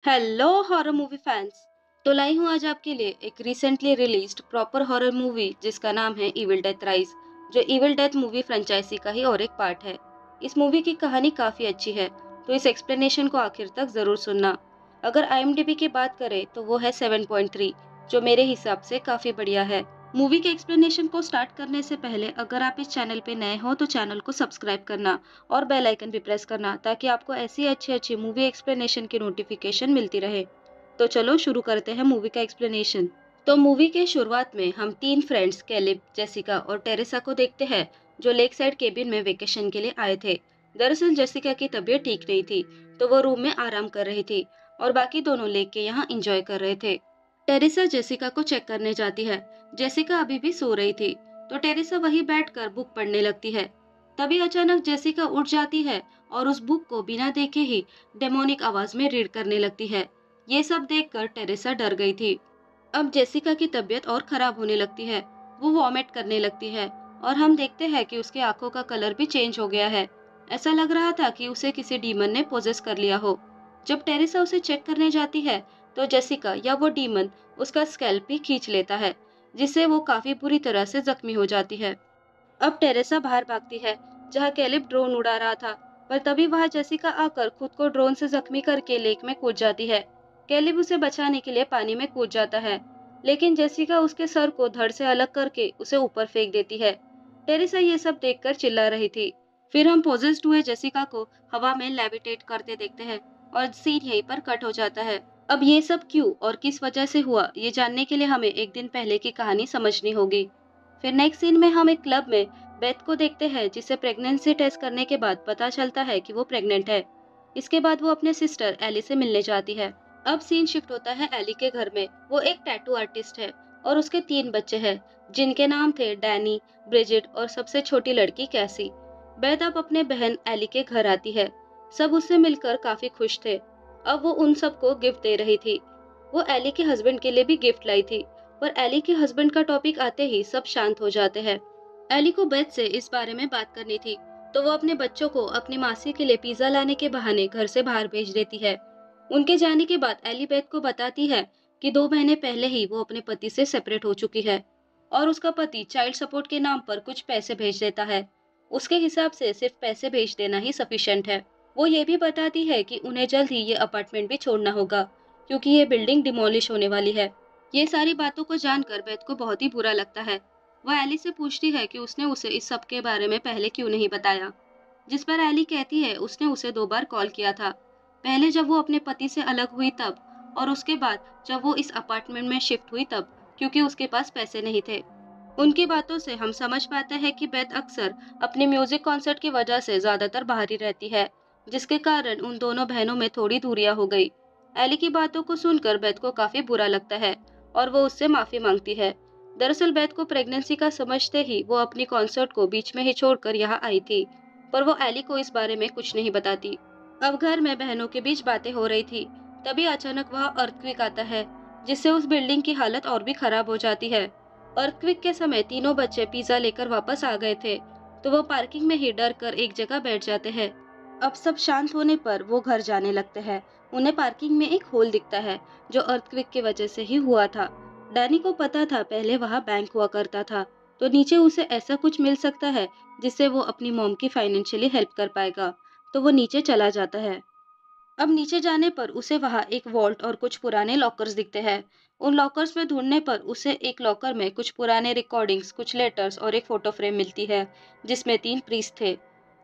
Hello horror movie fans. तो लाई हूँ आज आपके लिए एक recently released proper horror movie जिसका नाम है इविल डेथ राइज, जो इविल डेथ मूवी फ्रेंचाइजी का ही और एक पार्ट है। इस मूवी की कहानी काफी अच्छी है, तो इस एक्सप्लेनेशन को आखिर तक जरूर सुनना। अगर आईएमडीबी की बात करें तो वो है 7.3, जो मेरे हिसाब से काफी बढ़िया है। मूवी के एक्सप्लेनेशन को स्टार्ट करने से पहले अगर आप इस चैनल पे नए हो तो चैनल को सब्सक्राइब करना और बेल आइकन भी प्रेस करना, ताकि आपको ऐसी अच्छी अच्छी मूवी एक्सप्लेनेशन की नोटिफिकेशन मिलती रहे। तो चलो शुरू करते हैं मूवी का एक्सप्लेनेशन। तो मूवी के शुरुआत में हम तीन फ्रेंड्स कैलिब, जेसिका और टेरेसा को देखते हैं, जो लेक साइड केबिन में वेकेशन के लिए आए थे। दरअसल जेसिका की तबीयत ठीक नहीं थी, तो वो रूम में आराम कर रही थी और बाकी दोनों लेक के यहाँ इंजॉय कर रहे थे। टेरेसा जेसिका को चेक करने जाती है। जेसिका अभी भी सो रही थी, तो टेरेसा वहीं बैठकर बुक पढ़ने लगती है। तभी अचानक जेसिका उठ जाती है और उस बुक को बिना देखे ही डेमोनिक आवाज में रीड करने लगती है। ये सब देखकर टेरेसा डर गई थी। अब जेसिका की तबीयत और खराब होने लगती है। वो वॉमिट करने लगती है और हम देखते हैं कि उसकी आंखों का कलर भी चेंज हो गया है। ऐसा लग रहा था कि उसे किसी डीमन ने पोजेस कर लिया हो। जब टेरेसा उसे चेक करने जाती है तो जेसिका या वो डीमन उसका स्कैल्प भी खींच लेता है, जिससे वो काफी बुरी तरह से जख्मी हो जाती है। अब टेरेसा बाहर भागती है, जहाँ कैलिब ड्रोन उड़ा रहा था, पर तभी वहां जेसिका आकर खुद को ड्रोन से जख्मी करके लेक में कूद जाती है। कैलिब उसे बचाने के लिए पानी में कूद जाता है, लेकिन जेसिका उसके सर को धड़ से अलग करके उसे ऊपर फेंक देती है। टेरेसा ये सब देखकर चिल्ला रही थी। फिर हम पोजेस्ड हुए जेसिका को हवा में लेविटेट करते देखते हैं और सीन यहीं पर कट हो जाता है। अब ये सब क्यों और किस वजह से हुआ, ये जानने के लिए हमें एक दिन पहले की कहानी समझनी होगी। फिर नेक्स्ट सीन में हम एक क्लब में बेथ को देखते हैं, जिसे प्रेगनेंसी टेस्ट करने के बाद पता चलता है कि वो प्रेग्नेंट है। इसके बाद वो अपने सिस्टर एली से मिलने जाती है। अब सीन शिफ्ट होता है एली के घर में। वो एक टैटू आर्टिस्ट है और उसके तीन बच्चे हैं, जिनके नाम थे डैनी, ब्रिजिट और सबसे छोटी लड़की कैसी। बेथ अब अपने बहन एली के घर आती है। सब उससे मिलकर काफी खुश थे। अब वो उन सबको गिफ्ट दे रही थी। वो एली के हस्बैंड के लिए भी गिफ्ट लाई थी, पर एली के हस्बैंड का टॉपिक आते ही सब शांत हो जाते हैं। एली को बेथ से इस बारे में बात करनी थी, तो वो अपने बच्चों को अपनी मासी के लिए पिज्जा लाने के बहाने घर से बाहर भेज देती है। उनके जाने के बाद एली बेथ को बताती है कि 2 महीने पहले ही वो अपने पति से सेपरेट हो चुकी है और उसका पति चाइल्ड सपोर्ट के नाम पर कुछ पैसे भेज देता है। उसके हिसाब से सिर्फ पैसे भेज देना ही सफिशिएंट है। वो ये भी बताती है कि उन्हें जल्द ही ये अपार्टमेंट भी छोड़ना होगा, क्योंकि ये बिल्डिंग डिमोलिश होने वाली है। ये सारी बातों को जानकर बेथ को बहुत ही बुरा लगता है। वह एली से पूछती है कि उसने उसे इस सब के बारे में पहले क्यों नहीं बताया, जिस पर एली कहती है उसने उसे 2 बार कॉल किया था। पहले जब वो अपने पति से अलग हुई तब, और उसके बाद जब वो इस अपार्टमेंट में शिफ्ट हुई तब, क्योंकि उसके पास पैसे नहीं थे। उनकी बातों से हम समझ पाते हैं कि बेथ अक्सर अपने म्यूजिक कॉन्सर्ट की वजह से ज्यादातर बाहर ही रहती है, जिसके कारण उन दोनों बहनों में थोड़ी दूरियां हो गई। एली की बातों को सुनकर बेथ को काफी बुरा लगता है और वो उससे माफी मांगती है। दरअसल बेथ को प्रेगनेंसी का समझते ही वो अपनी कॉन्सर्ट को बीच में ही छोड़कर यहाँ आई थी, पर वो एली को इस बारे में कुछ नहीं बताती। अब घर में बहनों के बीच बातें हो रही थी, तभी अचानक वहाँ अर्थक्वेक आता है, जिससे उस बिल्डिंग की हालत और भी खराब हो जाती है। अर्थक्वेक के समय तीनों बच्चे पिज्जा लेकर वापस आ गए थे, तो वो पार्किंग में ही डर कर एक जगह बैठ जाते हैं। अब सब शांत होने पर वो घर जाने लगते हैं। उन्हें पार्किंग में एक होल दिखता है, जो अर्थक्वेक की वजह से ही हुआ था। डैनी को पता था पहले वहाँ बैंक हुआ करता था, तो नीचे उसे ऐसा कुछ मिल सकता है जिससे वो अपनी मॉम की फाइनेंशियली हेल्प कर पाएगा। तो वो नीचे चला जाता है। अब नीचे जाने पर उसे वहां एक वॉल्ट और कुछ पुराने लॉकर्स दिखते हैं। उन लॉकर्स में ढूंढने पर उसे एक लॉकर में कुछ पुराने रिकॉर्डिंग्स, कुछ लेटर्स और एक फोटो फ्रेम मिलती है, जिसमें 3 प्रीस्ट थे।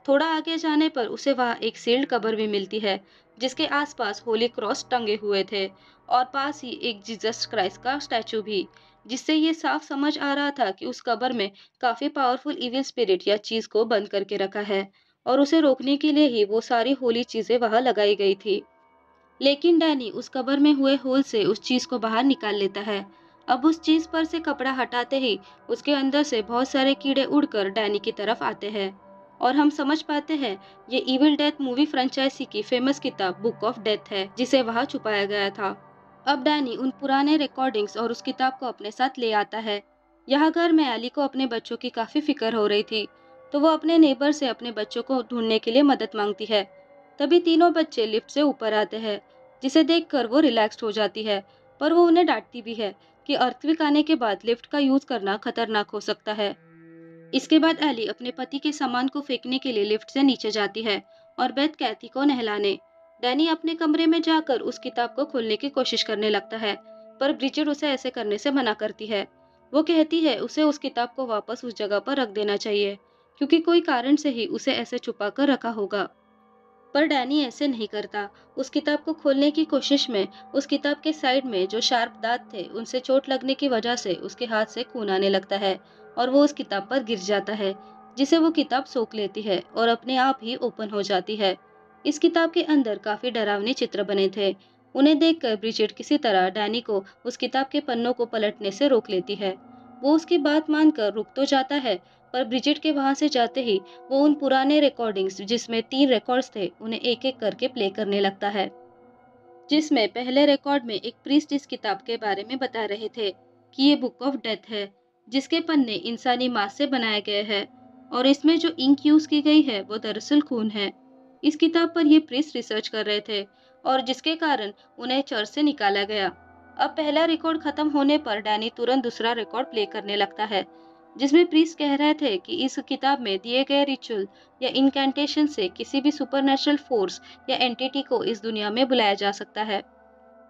थोड़ा आगे जाने पर उसे वहां एक सील्ड कबर भी मिलती है, जिसके आसपास होली क्रॉस टंगे हुए थे और पास ही एक जीसस क्राइस्ट का स्टैचू भी, जिससे ये साफ समझ आ रहा था कि उस कबर में काफी पावरफुल इविल स्पिरिट या चीज को बंद करके रखा है और उसे रोकने के लिए ही वो सारी होली चीजें वहां लगाई गई थी। लेकिन डैनी उस कबर में हुए होल से उस चीज को बाहर निकाल लेता है। अब उस चीज पर से कपड़ा हटाते ही उसके अंदर से बहुत सारे कीड़े उड़कर डैनी की तरफ आते हैं और हम समझ पाते हैं ये इविल डेथ मूवी फ्रेंचाइजी की फेमस किताब बुक ऑफ डेथ है, जिसे वहां छुपाया गया था। अब डैनी उन पुराने रिकॉर्डिंग्स और उस किताब को अपने साथ ले आता है। यहाँ घर में एली को अपने बच्चों की काफी फिक्र हो रही थी, तो वो अपने नेबर से अपने बच्चों को ढूंढने के लिए मदद मांगती है। तभी तीनों बच्चे लिफ्ट से ऊपर आते हैं जिसे देखकर वो रिलैक्स्ड हो जाती है, पर वो उन्हें डांटती भी है कि अर्थक्वेक आने के बाद लिफ्ट का यूज करना खतरनाक हो सकता है। इसके बाद एली अपने पति के सामान को फेंकने के लिए लिफ्ट से नीचे जाती है और बेथ कैथी को नहलाने। डैनी अपने कमरे में जाकर उस किताब को खोलने की कोशिश करने लगता है, पर ब्रिजिड उसे ऐसे करने से मना करती है। वो कहती है उसे उस किताब को वापस उस जगह पर रख देना चाहिए, क्योंकि कोई कारण से ही उसे ऐसे छुपा कर रखा होगा। पर डैनी ऐसे नहीं करता। उस किताब को खोलने की कोशिश में उस किताब के साइड में जो शार्प दांत थे उनसे चोट लगने की वजह से उसके हाथ से खून आने लगता है और वो उस किताब पर गिर जाता है, जिसे वो किताब सोख लेती है और अपने आप ही ओपन हो जाती है। इस किताब के अंदर काफी डरावने चित्र बने थे। उन्हें देखकर ब्रिजिड किसी तरह डैनी को उस किताब के पन्नों को पलटने से रोक लेती है। वो उसकी बात मानकर रुक तो जाता है, पर ब्रिजिड के वहां से जाते ही वो उन पुराने रिकॉर्डिंग्स जिसमें 3 रिकॉर्ड्स थे उन्हें एक-एक करके प्ले करने लगता है। जिसमें पहले रिकॉर्ड में एक प्रीस्ट इस किताब के बारे में बता रहे थे कि ये बुक ऑफ डेथ है, जिसके पन्ने इंसानी मांस से बनाए गए हैं और इसमें जो इंक यूज की गई है वो दरअसल खून है। इस किताब पर ये प्रीस्ट रिसर्च कर रहे थे और जिसके कारण उन्हें चर्च से निकाला गया। अब पहला रिकॉर्ड खत्म होने पर डैनी तुरंत दूसरा रिकॉर्ड प्ले करने लगता है, जिसमें प्रीस्ट कह रहे थे कि इस किताब में दिए गए रिचुअल या इनकैंटेशन से किसी भी सुपरनेचुरल फोर्स या एंटिटी को इस दुनिया में बुलाया जा सकता है।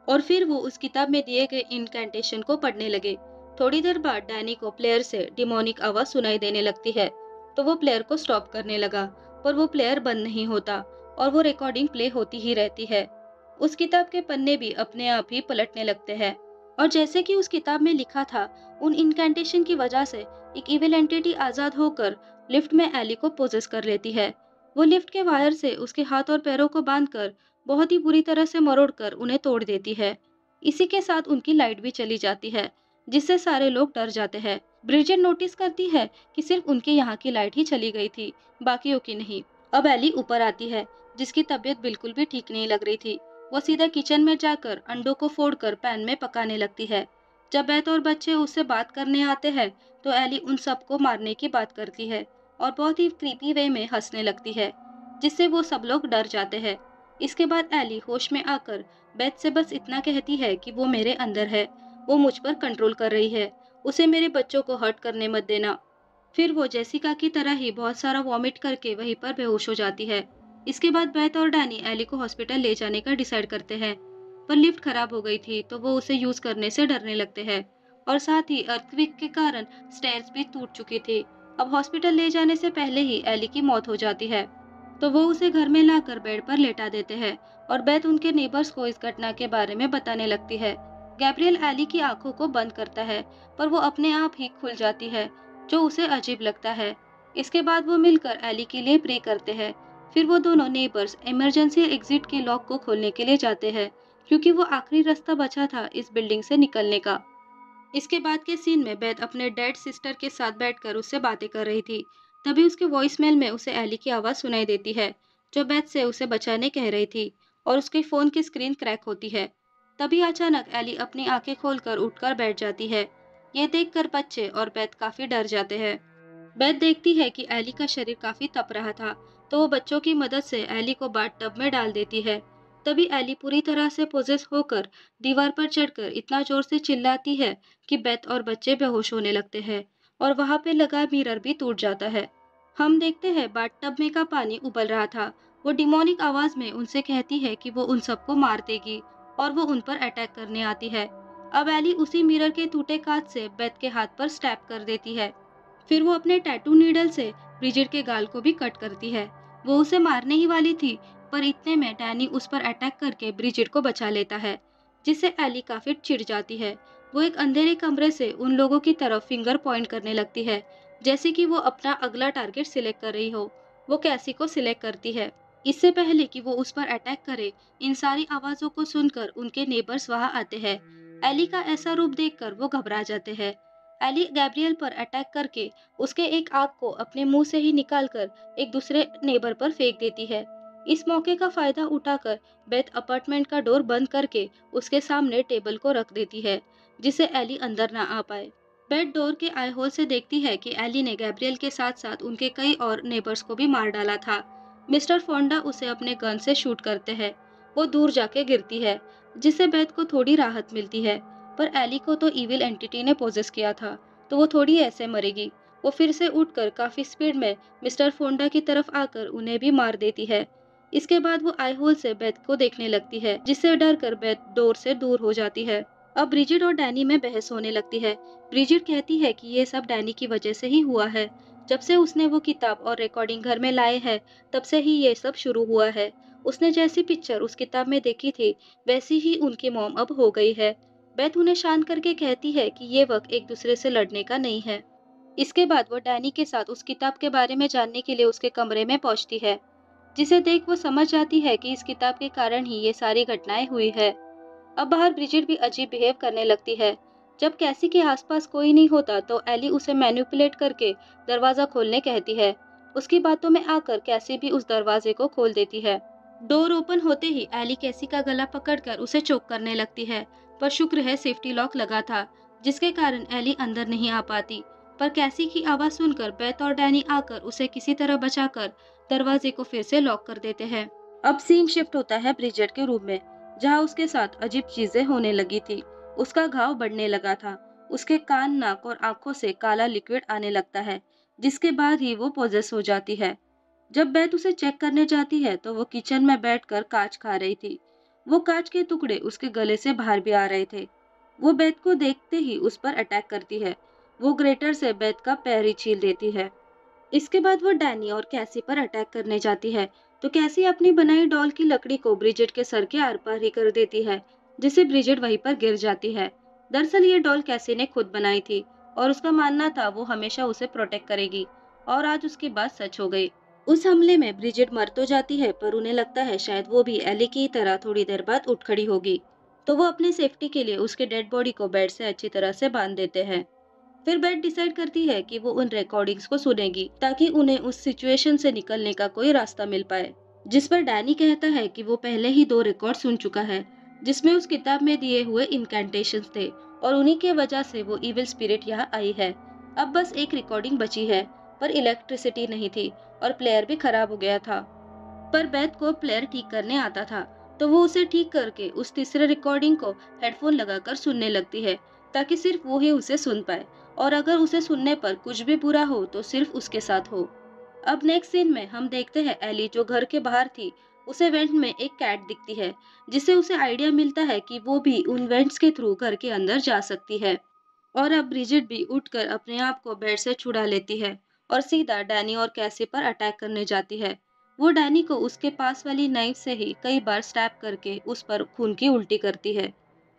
और फिर वो उस किताब में दिए गए इनकैंटेशन को पढ़ने लगे। थोड़ी देर बाद डैनी को प्लेयर से डिमोनिक आवाज सुनाई देने लगती है, तो वो प्लेयर को स्टॉप करने लगा, पर वो प्लेयर बंद नहीं होता और वो रिकॉर्डिंग प्ले होती ही रहती है। उस किताब के पन्ने भी अपने आप ही पलटने लगते हैं और जैसे कि उस किताब में लिखा था, उन इनकैंटेशन की वजह से एक इविल एंटिटी आजाद होकर लिफ्ट में एली को पोजेस कर लेती है। वो लिफ्ट के वायर से उसके हाथ और पैरों को बांधकर बहुत ही बुरी तरह से मरोड़कर उन्हें तोड़ देती है। इसी के साथ उनकी लाइट भी चली जाती है, जिससे सारे लोग डर जाते हैं। ब्रिजेट नोटिस करती है कि सिर्फ उनके यहाँ की लाइट ही चली गई थी, बाकियों की नहीं। अब एली ऊपर आती है, जिसकी तबीयत बिल्कुल भी ठीक नहीं लग रही थी। वो सीधा किचन में जाकर अंडों को फोड़कर पैन में पकाने लगती है। जब बैथ और बच्चे उससे बात करने आते हैं, तो एली उन सबको मारने की बात करती है और बहुत ही क्रीपी वे में हंसने लगती है, जिससे वो सब लोग डर जाते हैं। इसके बाद एली होश में आकर बेथ से बस इतना कहती है कि वो मेरे अंदर है, वो मुझ पर कंट्रोल कर रही है, उसे मेरे बच्चों को हर्ट करने मत देना। फिर वो जेसिका की तरह ही बहुत सारा वॉमिट करके वहीं पर बेहोश हो जाती है। इसके बाद बेथ और डैनी एली को हॉस्पिटल ले जाने का डिसाइड करते हैं, पर लिफ्ट खराब हो गई थी तो वो उसे यूज करने से डरने लगते हैं और साथ ही अर्थक्वेक के कारण स्टेयर्स भी टूट चुकी थी। अब हॉस्पिटल ले जाने से पहले ही एली की मौत हो जाती है, तो वो उसे घर में लाकर बेड पर लेटा देते हैं और बेथ उनके नेबर्स को इस घटना के बारे में बताने लगती है। गैब्रियल एली की आंखों को बंद करता है, पर वो अपने आप ही खुल जाती है, जो उसे अजीब लगता है। इसके बाद वो मिलकर एली के लिए प्रे करते हैं। फिर वो दोनों नेबर्स इमरजेंसी एग्जिट के लॉक को खोलने के लिए जाते हैं, क्योंकि वो आखिरी रास्ता बचा था इस बिल्डिंग से निकलने का। इसके बाद के सीन में बेथ अपने डेड सिस्टर के साथ बैठकर उससे बातें कर रही थी। तभी उसके वॉइसमेल में उसे एली की आवाज सुनाई देती है, जो बेथ से उसे बचाने कह रही थी, और उसके फोन की स्क्रीन क्रैक होती है। तभी अचानक एली अपनी आंखें खोलकर उठकर बैठ जाती है। ये देखकर बच्चे और बेथ काफी डर जाते हैं। बेथ देखती है कि एली का शरीर काफी तप रहा था, तो वो बच्चों की मदद से एली को बाथटब में डाल देती है। तभी एली पूरी तरह से पोजेस होकर दीवार पर चढ़कर इतना जोर से चिल्लाती है कि बेथ और बच्चे बेहोश होने लगते हैं और वहां पे लगा मिरर भी टूट जाता है। हम देखते हैं बाथटब में का पानी उबल रहा था। वो डिमोनिक आवाज में उनसे कहती है कि वो उन सबको मार देगी और वो उन पर अटैक करने आती है। अब एली उसी मिरर के टूटे कांच से बेथ के हाथ पर स्टैप कर देती है। फिर वो अपने टैटू नीडल से ब्रिजिड के गाल को भी कट करती है। वो उसे मारने ही वाली थी, पर इतने में डैनी उस पर अटैक करके ब्रिजिड को बचा लेता है, जिससे एली काफी चिढ़ जाती है। वो एक अंधेरे कमरे से उन लोगों की तरफ फिंगर पॉइंट करने लगती है, जैसे कि वो अपना अगला टारगेट सिलेक्ट कर रही हो। वो कैसी को सिलेक्ट करती है। इससे पहले कि वो उस पर अटैक करे, इन सारी आवाजों को सुनकर उनके नेबर्स वहां आते हैं। एली का ऐसा रूप देखकर वो घबरा जाते हैं। एली गैब्रियल पर अटैक करके उसके एक आंख को अपने मुंह से ही निकालकर एक दूसरे नेबर पर फेंक देती है। इस मौके का फायदा उठाकर बेथ अपार्टमेंट का डोर बंद करके उसके सामने टेबल को रख देती है, जिससे एली अंदर ना आ पाए। बेथ डोर के आई होल से देखती है कि एली ने गैब्रियल के साथ साथ उनके कई और नेबर्स को भी मार डाला था। मिस्टर फोंडा उसे अपने गन से शूट करते हैं। वो दूर जाके गिरती है, जिससे बेथ को थोड़ी राहत मिलती है। पर एली को तो इविल एंटिटी ने पोजेस किया था, तो वो थोड़ी ऐसे मरेगी। वो फिर से उठकर काफी स्पीड में मिस्टर फोंडा की तरफ आकर उन्हें भी मार देती है। इसके बाद वो आई होल से बेथ को देखने लगती है, जिससे डर कर बेथ डोर से दूर हो जाती है। अब ब्रिजिट और डैनी में बहस होने लगती है। ब्रिजिट कहती है कि ये सब डैनी की वजह से ही हुआ है। जब से उसने वो किताब और रिकॉर्डिंग घर में लाए हैं, तब से ही ये सब शुरू हुआ है। उसने जैसी पिक्चर उस किताब में देखी थी, वैसी ही उनकी मॉम अब हो गई है। बेथ उन्हें शांत करके कहती है कि ये वक्त एक दूसरे से लड़ने का नहीं है। इसके बाद वो डैनी के साथ उस किताब के बारे में जानने के लिए उसके कमरे में पहुंचती है, जिसे देख वो समझ जाती है कि इस किताब के कारण ही ये सारी घटनाएं हुई है। अब बाहर ब्रिजिट भी अजीब बिहेव करने लगती है। जब कैसी के आसपास कोई नहीं होता तो एली उसे मैनिपुलेट करके दरवाजा खोलने कहती है। उसकी बातों में आकर कैसी भी उस दरवाजे को खोल देती है। डोर ओपन होते ही एली कैसी का गला पकड़कर उसे चोक करने लगती है, पर शुक्र है सेफ्टी लॉक लगा था, जिसके कारण एली अंदर नहीं आ पाती। पर कैसी की आवाज सुनकर बेथ और डैनी आकर उसे किसी तरह बचाकर दरवाजे को फिर से लॉक कर देते हैं। अब सीन शिफ्ट होता है ब्रिजेट के रूम में, जहाँ उसके साथ अजीब चीजें होने लगी थी। उसका घाव बढ़ने लगा था। उसके कान, नाक और आंखों से काला लिक्विड आने लगता है, जिसके बाद ही वो पोजेस हो जाती है। जब बेथ उसे चेक करने जाती है तो वो किचन में बैठकर कांच खा रही थी। वो कांच के टुकड़े उसके गले से बाहर भी आ रहे थे। वो बेथ को देखते ही उस पर अटैक करती है। वो ग्रेटर से बेथ का पैर ही छील देती है। इसके बाद वो डैनी और कैसी पर अटैक करने जाती है, तो कैसी अपनी बनाई डॉल की लकड़ी को ब्रिजेट के सर के आर पार ही कर देती है, जिससे ब्रिजेट वहीं पर गिर जाती है। दरअसल ये डॉल कैसी ने खुद बनाई थी और उसका मानना था वो हमेशा उसे प्रोटेक्ट करेगी, और आज उसकी बात सच हो गई। उस हमले में ब्रिजेट मर तो जाती है, पर उन्हें लगता है शायद वो भी एली की तरह थोड़ी देर बाद उठ खड़ी होगी, तो वो अपने सेफ्टी के लिए उसके डेड बॉडी को बेड से अच्छी तरह से बांध देते हैं। फिर बेथ डिसाइड करती है कि वो उन रिकॉर्डिंग्स को सुनेगी, ताकि उन्हें उस सिचुएशन से निकलने का कोई रास्ता मिल पाए। जिस पर डैनी कहता है कि वो पहले ही 2 रिकॉर्ड सुन चुका है, जिसमें उस किताब में दिए हुए इनकैंटेशंस थे, और उन्हीं के वजह से वो इविल स्पिरिट यहाँ आई है। अब बस एक रिकॉर्डिंग बची है, पर इलेक्ट्रिसिटी नहीं थी और प्लेयर भी खराब हो गया था। पर बेथ को प्लेयर ठीक करने आता था, तो वो उसे ठीक करके उस तीसरे रिकॉर्डिंग को हेडफोन लगाकर सुनने लगती है, ताकि सिर्फ वो ही उसे सुन पाए, और अगर उसे सुनने पर कुछ भी बुरा हो तो सिर्फ उसके साथ हो। अब नेक्स्ट सीन में हम देखते हैं एली, जो घर के बाहर थी, उसे वेंट में एक कैट दिखती है, जिससे उसे आइडिया मिलता है कि वो भी उन वेंट्स के थ्रू घर के अंदर जा सकती है। और अब ब्रिजिट भी उठकर अपने आप को बेड से छुड़ा लेती है और सीधा डैनी और कैसी पर अटैक करने जाती है। वो डैनी को उसके पास वाली नाइफ से ही कई बार स्टैब करके उस पर खून की उल्टी करती है,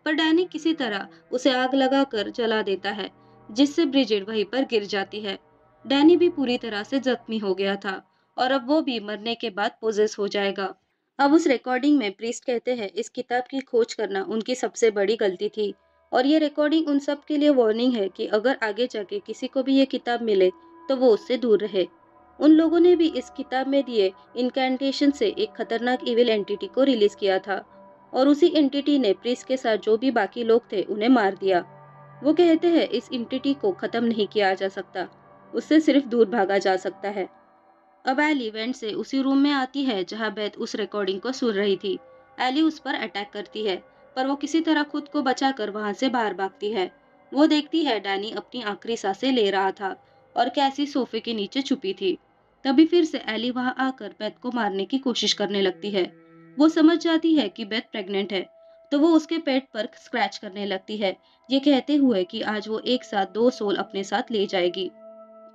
पर डैनी किसी तरह उसे आग लगाकर जला देता है, जिससे ब्रिजिट वहीं पर गिर जाती है। डैनी भी पूरी तरह से जख्मी हो गया था, और अब वो भी मरने के बाद पोजेस हो जाएगा। अब उस रिकॉर्डिंग में प्रीस्ट कहते हैं इस किताब की खोज करना उनकी सबसे बड़ी गलती थी, और ये रिकॉर्डिंग उन सब के लिए वार्निंग है कि अगर आगे जाके किसी को भी ये किताब मिले तो वो उससे दूर रहे। उन लोगों ने भी इस किताब में दिए इनकैंटेशन से एक खतरनाक इविल एंटिटी को रिलीज किया था, और उसी एंटिटी ने प्रीस्ट के साथ जो भी बाकी लोग थे उन्हें मार दिया। वो कहते हैं इस एंटिटी को खत्म नहीं किया जा सकता, उससे सिर्फ दूर भागा जा सकता है। अब एली वेंट से उसी रूम में आती है जहां बेथ उस रिकॉर्डिंग को सुन रही थी। एली उस पर अटैक करती है, पर वो किसी तरह खुद को बचाकर वहां से बाहर भागती है। वो देखती है डैनी अपनी आखिरी सांसें ले रहा था और कैसी सोफे के नीचे छुपी थी। तभी फिर से एली वहां आकर बेथ को मारने की कोशिश करने लगती है। वो समझ जाती है कि बेथ प्रेग्नेंट है, तो वो उसके पेट पर स्क्रैच करने लगती है, ये कहते हुए कि आज वो एक साथ 2 सोल अपने साथ ले जाएगी।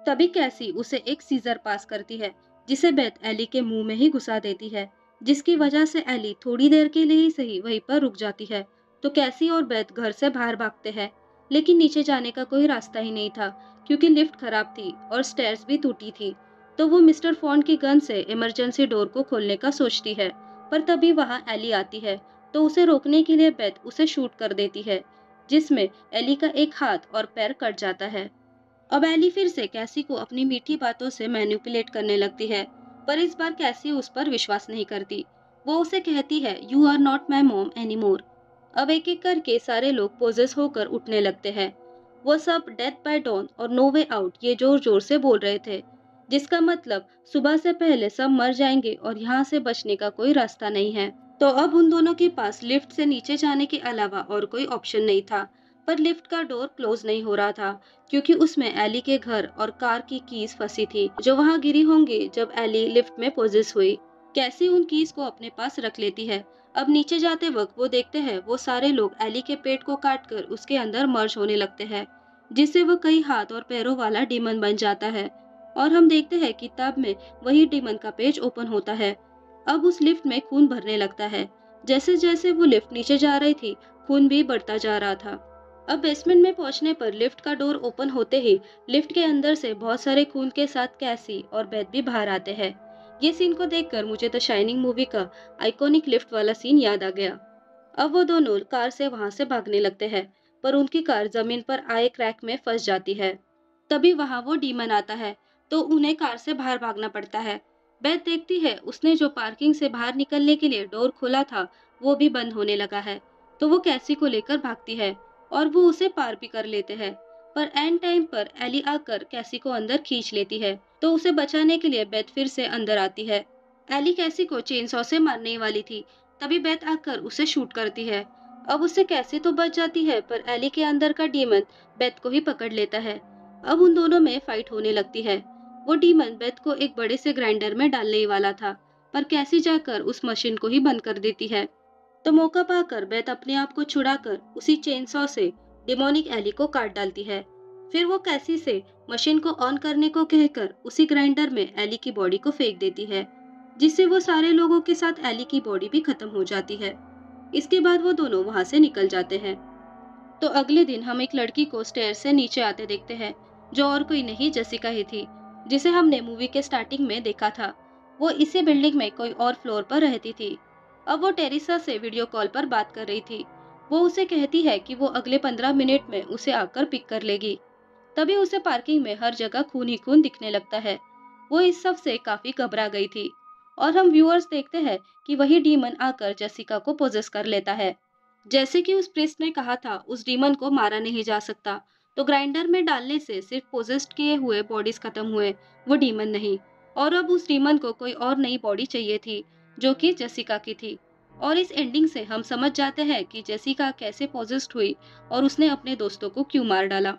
तभी कैसी उसे एक सीजर पास करती है, जिसे बेथ एली के मुंह में ही घुसा देती है, जिसकी वजह से एली थोड़ी देर के लिए ही सही वहीं पर रुक जाती है। तो कैसी और बेथ घर से बाहर भागते हैं, लेकिन नीचे जाने का कोई रास्ता ही नहीं था, क्योंकि लिफ्ट खराब थी और स्टेयर्स भी टूटी थी। तो वो मिस्टर फॉन्ड की गन से इमरजेंसी डोर को खोलने का सोचती है, पर तभी वहां एली आती है, तो उसे रोकने के लिए बेथ उसे शूट कर देती है, जिसमें एली का एक हाथ और पैर कट जाता है। अब एली फिर से कैसी को अपनी मीठी बातों से मैनिपुलेट करने लगती है, पर इस बार कैसी उस पर विश्वास नहीं करती। वो उसे कहती है you are not my mom any more. अब एक एक करके सारे लोग पोजेस होकर उठने लगते हैं। वो सब डेथ बाय डॉन और नो वे आउट ये जोर जोर से बोल रहे थे, जिसका मतलब सुबह से पहले सब मर जाएंगे और यहाँ से बचने का कोई रास्ता नहीं है। तो अब उन दोनों के पास लिफ्ट से नीचे जाने के अलावा और कोई ऑप्शन नहीं था। पर लिफ्ट का डोर क्लोज नहीं हो रहा था, क्योंकि उसमें एली के घर और कार की कीज फंसी थी, जो वहां गिरी होंगी जब एली लिफ्ट में पोजेस हुई। कैसी उन कीज को अपने पास रख लेती है। अब नीचे जाते वक्त वो देखते हैं वो सारे लोग एली के पेट को काट कर उसके अंदर मर्ज होने लगते हैं, जिससे वो कई हाथ और पैरों वाला डीमन बन जाता है। और हम देखते हैं कि तब में वही डीमन का पेज ओपन होता है। अब उस लिफ्ट में खून भरने लगता है। जैसे जैसे वो लिफ्ट नीचे जा रही थी, खून भी बढ़ता जा रहा था। अब बेसमेंट में पहुंचने पर लिफ्ट का डोर ओपन होते ही लिफ्ट के अंदर से बहुत सारे खून के साथ कैसी और बेथ भी बाहर आते हैं। ये सीन को देखकर मुझे तो शाइनिंग मूवी का आइकॉनिक लिफ्ट वाला सीन याद आ गया। अब वो दोनों कार से वहां से भागने लगते हैं, पर उनकी कार जमीन पर आए क्रैक में फंस जाती है। तभी वहां वो डीमन आता है, तो उन्हें कार से बाहर भागना पड़ता है। बेथ देखती है उसने जो पार्किंग से बाहर निकलने के लिए डोर खोला था, वो भी बंद होने लगा है। तो वो कैसी को लेकर भागती है और वो उसे पार भी कर लेते हैं। पर एंड टाइम पर एली आकर कैसी को अंदर खींच लेती है, तो उसे बचाने के लिए बेथ फिर से अंदर आती है। एली कैसी को चेनसॉ से मारने वाली थी, तभी बेथ आकर उसे शूट करती है। अब उससे कैसी तो बच जाती है, पर एली के अंदर का डीमन बेथ को ही पकड़ लेता है। अब उन दोनों में फाइट होने लगती है। वो डीमन बेथ को एक बड़े से ग्राइंडर में डालने ही वाला था, पर कैसी जाकर उस मशीन को ही बंद कर देती है। तो मौका पाकर बेथ अपने आप को छुड़ाकर उसी चेनसॉ से डिमोनिक एली को काट डालती है। फिर वो कैसी से मशीन को ऑन करने को कहकर उसी ग्राइंडर में एली की बॉडी को फेंक देती है, जिससे वो सारे लोगों के साथ एली की बॉडी भी खत्म हो जाती है। इसके बाद वो दोनों वहां से निकल जाते हैं। तो अगले दिन हम एक लड़की को स्टेयर से नीचे आते देखते हैं, जो और कोई नहीं जेसिका ही थी, जिसे हमने मूवी के स्टार्टिंग में देखा था। वो इसी बिल्डिंग में कोई और फ्लोर पर रहती थी। अब वो टेरिसा से वीडियो कॉल पर बात कर रही थी। वो उसे कहती है कि वो अगले 15 मिनट में उसे आकर पिक कर लेगी। तभी उसे पार्किंग में हर जगह खून ही खून दिखने लगता है। वो इस सब से काफी घबरा गई थी। और हम व्यूअर्स देखते हैं कि वही डीमन आकर जेसिका को पोजेस कर लेता है। जैसे कि उस प्रीस्ट ने कहा था, उस डीमन को मारा नहीं जा सकता। तो ग्राइंडर में डालने से सिर्फ पोजेस्ड किए हुए बॉडीज खत्म हुए, वो डीमन नहीं। और अब उस डीमन को कोई और नई बॉडी चाहिए थी, जो कि जेसिका की थी। और इस एंडिंग से हम समझ जाते हैं कि जेसिका कैसे पोजेस्ड हुई और उसने अपने दोस्तों को क्यों मार डाला।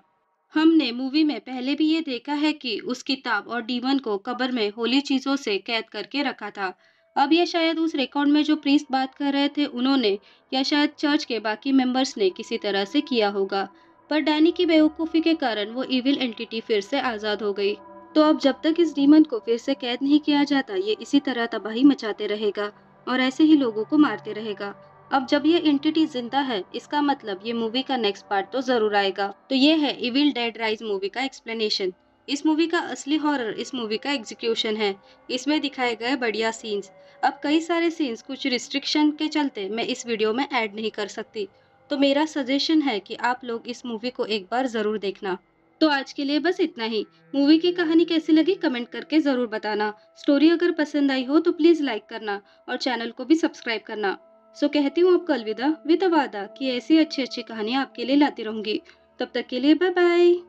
हमने मूवी में पहले भी ये देखा है कि उस किताब और डीमन को कब्र में होली चीजों से कैद करके रखा था। अब ये शायद उस रिकॉर्ड में जो प्रीस्ट बात कर रहे थे उन्होंने, या शायद चर्च के बाकी मेंबर्स ने किसी तरह से किया होगा। पर डैनी की बेवकूफ़ी के कारण वो इविल एंटिटी फिर से आज़ाद हो गई। तो अब जब तक इस डीमन को फिर से कैद नहीं किया जाता, ये इसी तरह तबाही मचाते रहेगा और ऐसे ही लोगों को मारते रहेगा। अब जब ये एंटिटी जिंदा है, इसका मतलब ये मूवी का नेक्स्ट पार्ट तो जरूर आएगा। तो ये है इविल डेड राइज मूवी का एक्सप्लेनेशन। इस मूवी का असली हॉरर इस मूवी का एग्जीक्यूशन है। इसमें दिखाए गए बढ़िया सीन्स। अब कई सारे सीन्स कुछ रिस्ट्रिक्शन के चलते मैं इस वीडियो में ऐड नहीं कर सकती। तो मेरा सजेशन है कि आप लोग इस मूवी को एक बार जरूर देखना। तो आज के लिए बस इतना ही। मूवी की कहानी कैसी लगी कमेंट करके जरूर बताना। स्टोरी अगर पसंद आई हो तो प्लीज लाइक करना और चैनल को भी सब्सक्राइब करना। सो कहती हूँ आपको अलविदा विद वादा कि ऐसी अच्छी अच्छी कहानियाँ आपके लिए लाती रहूंगी। तब तक के लिए बाय बाय।